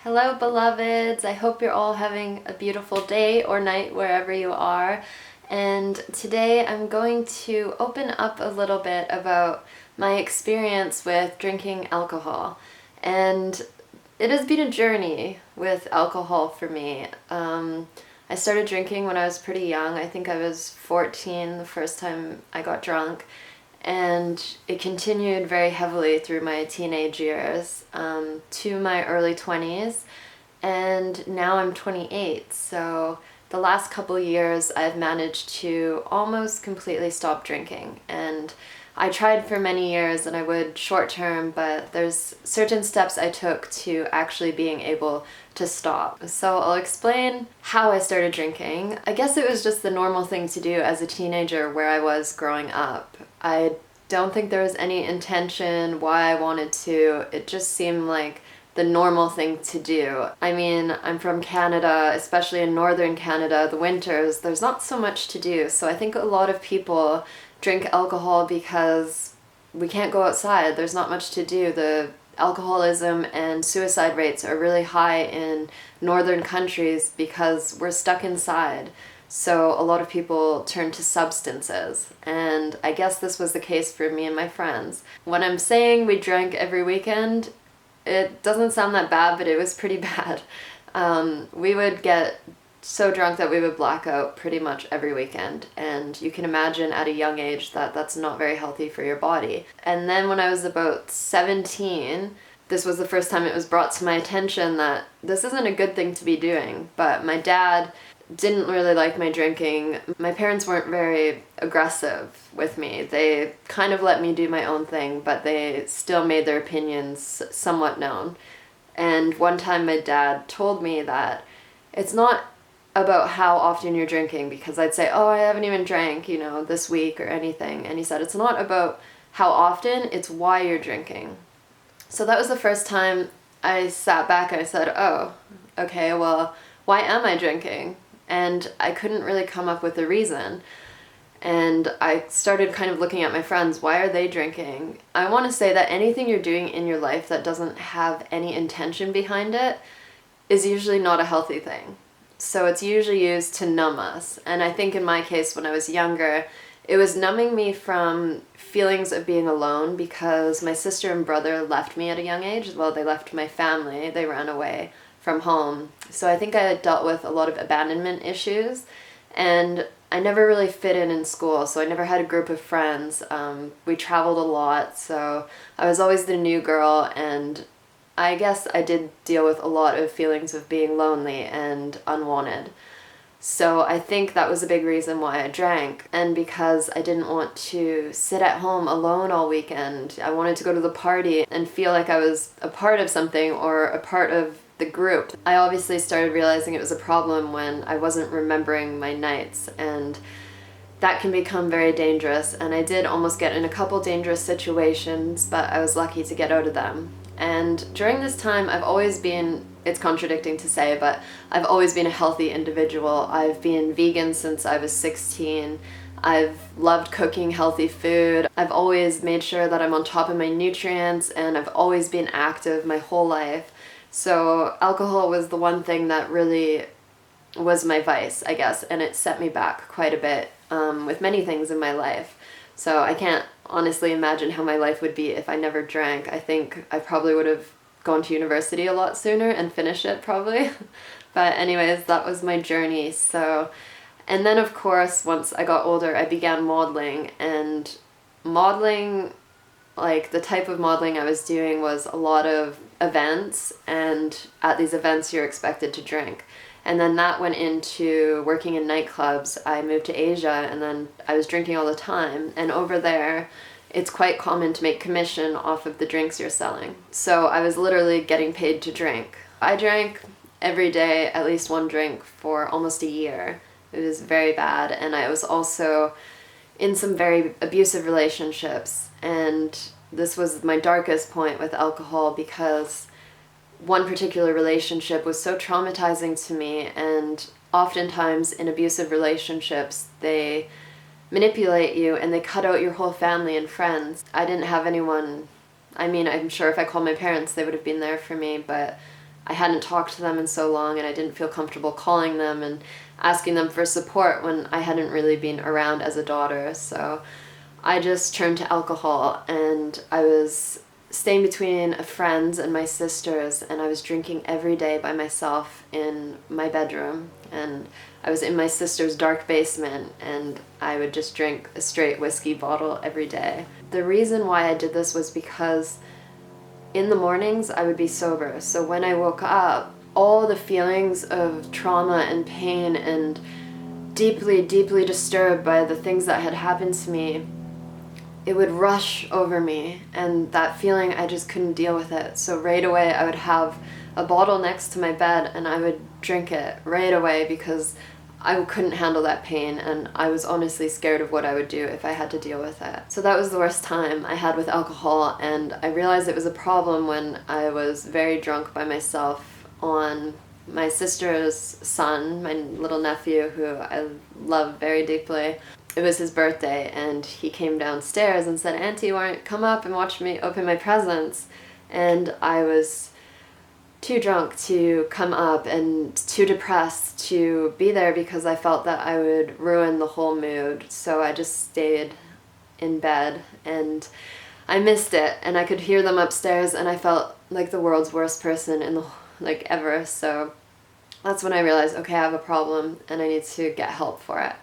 Hello, beloveds. I hope you're all having a beautiful day or night wherever you are. And today I'm going to open up a little bit about my experience with drinking alcohol. And it has been a journey with alcohol for me. I started drinking when I was pretty young. I think I was 14 the first time I got drunk. And it continued very heavily through my teenage years to my early 20s, and now I'm 28, so the last couple years I've managed to almost completely stop drinking. And I tried for many years, and I would short term, but there's certain steps I took to actually being able to stop. So I'll explain how I started drinking. I guess it was just the normal thing to do as a teenager where I was growing up. I don't think there was any intention why I wanted to. It just seemed like the normal thing to do. I mean, I'm from Canada, especially in northern Canada, the winters, there's not so much to do. So I think a lot of people drink alcohol because we can't go outside. There's not much to do. The alcoholism and suicide rates are really high in northern countries because we're stuck inside. So a lot of people turn to substances, and I guess this was the case for me and my friends. When I'm saying we drank every weekend, it doesn't sound that bad, but it was pretty bad. We would get so drunk that we would black out pretty much every weekend, and you can imagine at a young age that that's not very healthy for your body. And then when I was about 17, this was the first time it was brought to my attention that this isn't a good thing to be doing. But my dad didn't really like my drinking. My parents weren't very aggressive with me. They kind of let me do my own thing, but they still made their opinions somewhat known. And one time my dad told me that it's not about how often you're drinking, because I'd say, oh, I haven't even drank, this week or anything. And he said, it's not about how often, it's why you're drinking. So that was the first time I sat back and I said, oh, okay, well, why am I drinking? And I couldn't really come up with a reason. And I started kind of looking at my friends. Why are they drinking? I want to say that anything you're doing in your life that doesn't have any intention behind it is usually not a healthy thing. So it's usually used to numb us. And I think in my case, when I was younger, it was numbing me from feelings of being alone, because my sister and brother left me at a young age. Well, they left my family. They ran away from home. So I think I had dealt with a lot of abandonment issues, and I never really fit in school, so I never had a group of friends. We traveled a lot, so I was always the new girl, and I guess I did deal with a lot of feelings of being lonely and unwanted. So I think that was a big reason why I drank, and because I didn't want to sit at home alone all weekend. I wanted to go to the party and feel like I was a part of something or a part of the group. I obviously started realizing it was a problem when I wasn't remembering my nights, and that can become very dangerous. And I did almost get in a couple dangerous situations, but I was lucky to get out of them. And during this time, I've always been, it's contradicting to say, but I've always been a healthy individual. I've been vegan since I was 16. I've loved cooking healthy food. I've always made sure that I'm on top of my nutrients, and I've always been active my whole life. So alcohol was the one thing that really was my vice, I guess, and it set me back quite a bit with many things in my life. So I can't honestly imagine how my life would be if I never drank. I think I probably would have gone to university a lot sooner and finished it probably. But anyways, that was my journey. So, and then of course, once I got older, I began modeling, and modeling, like the type of modeling I was doing was a lot of events, and at these events you're expected to drink. And then that went into working in nightclubs. I moved to Asia, and then I was drinking all the time, and over there it's quite common to make commission off of the drinks you're selling. So I was literally getting paid to drink. I drank every day at least one drink for almost a year. It was very bad, and I was also in some very abusive relationships, and this was my darkest point with alcohol, because one particular relationship was so traumatizing to me, and oftentimes in abusive relationships they manipulate you and they cut out your whole family and friends. I didn't have anyone. I mean, I'm sure if I called my parents they would have been there for me, but I hadn't talked to them in so long, and I didn't feel comfortable calling them and asking them for support when I hadn't really been around as a daughter. So I just turned to alcohol, and I was staying between friends and my sisters, and I was drinking every day by myself in my bedroom, and I was in my sister's dark basement, and I would just drink a straight whiskey bottle every day. The reason why I did this was because in the mornings I would be sober, so when I woke up, all the feelings of trauma and pain and deeply, deeply disturbed by the things that had happened to me, it would rush over me, and that feeling, I just couldn't deal with it. So right away I would have a bottle next to my bed, and I would drink it right away because I couldn't handle that pain, and I was honestly scared of what I would do if I had to deal with it. So that was the worst time I had with alcohol, and I realized it was a problem when I was very drunk by myself on my sister's son, my little nephew, who I love very deeply. It was his birthday, and he came downstairs and said, "Auntie, why don't you come up and watch me open my presents?" And I was too drunk to come up and too depressed to be there because I felt that I would ruin the whole mood. So I just stayed in bed, and I missed it, and I could hear them upstairs, and I felt like the world's worst person in the ever. So that's when I realized, okay, I have a problem and I need to get help for it.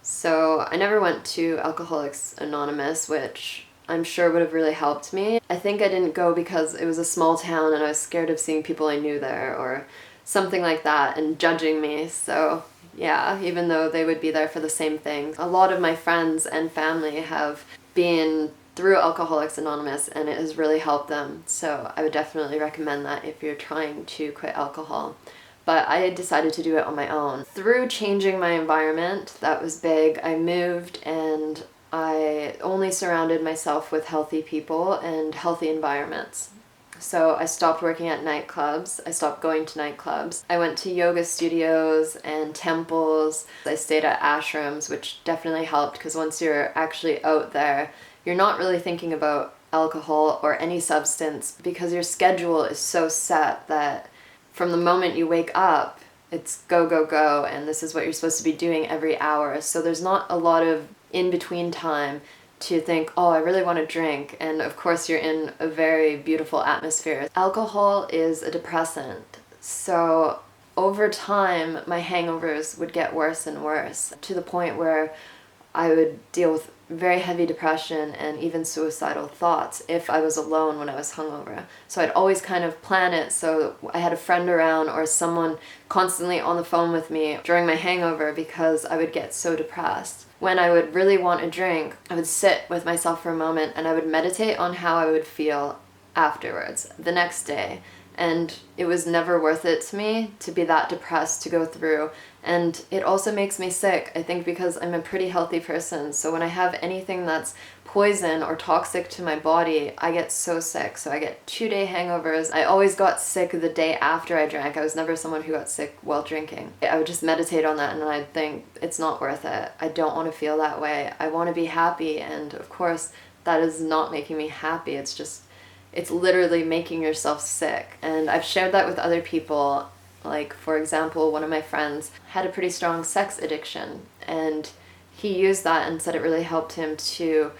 So I never went to Alcoholics Anonymous, which I'm sure would have really helped me. I think I didn't go because it was a small town and I was scared of seeing people I knew there or something like that and judging me. So yeah, even though they would be there for the same thing. A lot of my friends and family have been through Alcoholics Anonymous, and it has really helped them. So I would definitely recommend that if you're trying to quit alcohol. But I decided to do it on my own. Through changing my environment, that was big. I moved, and I only surrounded myself with healthy people and healthy environments. So I stopped working at nightclubs. I stopped going to nightclubs. I went to yoga studios and temples. I stayed at ashrams, which definitely helped because once you're actually out there, you're not really thinking about alcohol or any substance because your schedule is so set that from the moment you wake up, it's go, go, go, and this is what you're supposed to be doing every hour. So there's not a lot of in-between time to think, oh, I really want to drink. And of course, you're in a very beautiful atmosphere. Alcohol is a depressant. So over time, my hangovers would get worse and worse to the point where I would deal with very heavy depression and even suicidal thoughts if I was alone when I was hungover. So I'd always kind of plan it so I had a friend around or someone constantly on the phone with me during my hangover because I would get so depressed. When I would really want a drink, I would sit with myself for a moment and I would meditate on how I would feel afterwards, the next day. And it was never worth it to me to be that depressed to go through. And it also makes me sick, I think, because I'm a pretty healthy person. So when I have anything that's poison or toxic to my body, I get so sick. So I get 2-day hangovers. I always got sick the day after I drank. I was never someone who got sick while drinking. I would just meditate on that and I'd think, it's not worth it. I don't want to feel that way. I want to be happy. And of course, that is not making me happy. It's literally making yourself sick. And I've shared that with other people. Like, for example, one of my friends had a pretty strong sex addiction, and he used that and said it really helped him to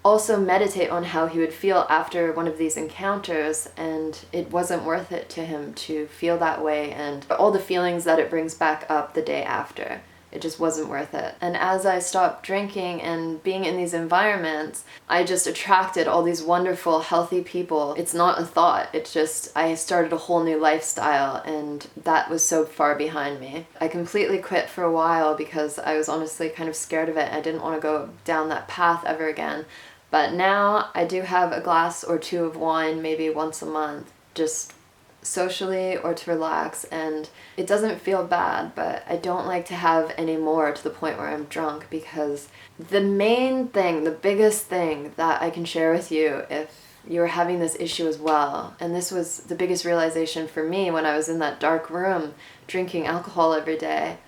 also meditate on how he would feel after one of these encounters, and it wasn't worth it to him to feel that way and all the feelings that it brings back up the day after. It just wasn't worth it. And as I stopped drinking and being in these environments, I just attracted all these wonderful, healthy people. It's not a thought. It's just, I started a whole new lifestyle, and that was so far behind me. I completely quit for a while because I was honestly kind of scared of it. I didn't want to go down that path ever again. But now I do have a glass or two of wine maybe once a month, just socially or to relax, and it doesn't feel bad, but I don't like to have any more to the point where I'm drunk, because the main thing, the biggest thing that I can share with you if you're having this issue as well, and this was the biggest realization for me when I was in that dark room drinking alcohol every day.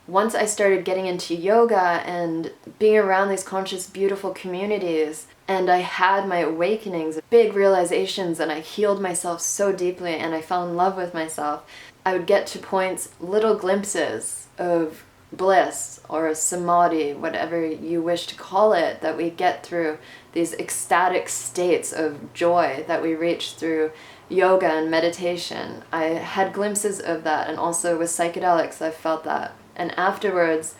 Once I started getting into yoga and being around these conscious, beautiful communities and I had my awakenings, big realizations, and I healed myself so deeply and I fell in love with myself. I would get to points, little glimpses of bliss or samadhi, whatever you wish to call it, that we get through these ecstatic states of joy that we reach through yoga and meditation. I had glimpses of that, and also with psychedelics I felt that. And afterwards,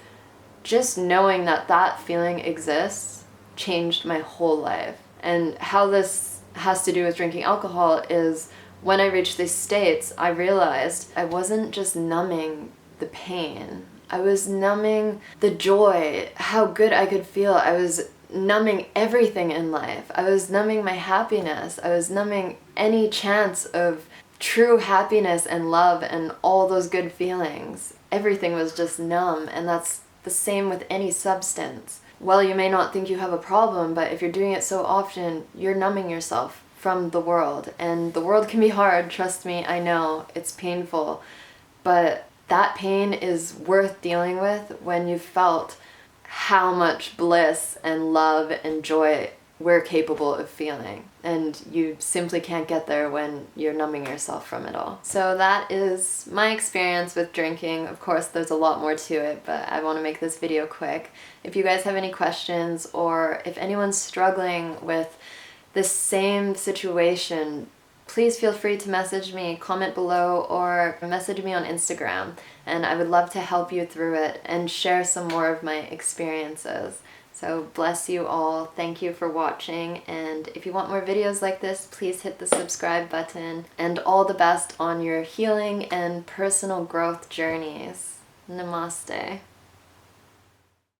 just knowing that that feeling exists changed my whole life. And how this has to do with drinking alcohol is when I reached these states, I realized I wasn't just numbing the pain. I was numbing the joy, how good I could feel. I was numbing everything in life. I was numbing my happiness. I was numbing any chance of true happiness and love and all those good feelings. Everything was just numb, and that's the same with any substance. Well, you may not think you have a problem, but if you're doing it so often, you're numbing yourself from the world. And the world can be hard, trust me, I know, it's painful. But that pain is worth dealing with when you've felt how much bliss and love and joy we're capable of feeling. And you simply can't get there when you're numbing yourself from it all. So that is my experience with drinking. Of course, there's a lot more to it, but I want to make this video quick. If you guys have any questions, or if anyone's struggling with this same situation, please feel free to message me, comment below, or message me on Instagram, and I would love to help you through it and share some more of my experiences. So bless you all, thank you for watching, and if you want more videos like this, please hit the subscribe button, and all the best on your healing and personal growth journeys. Namaste.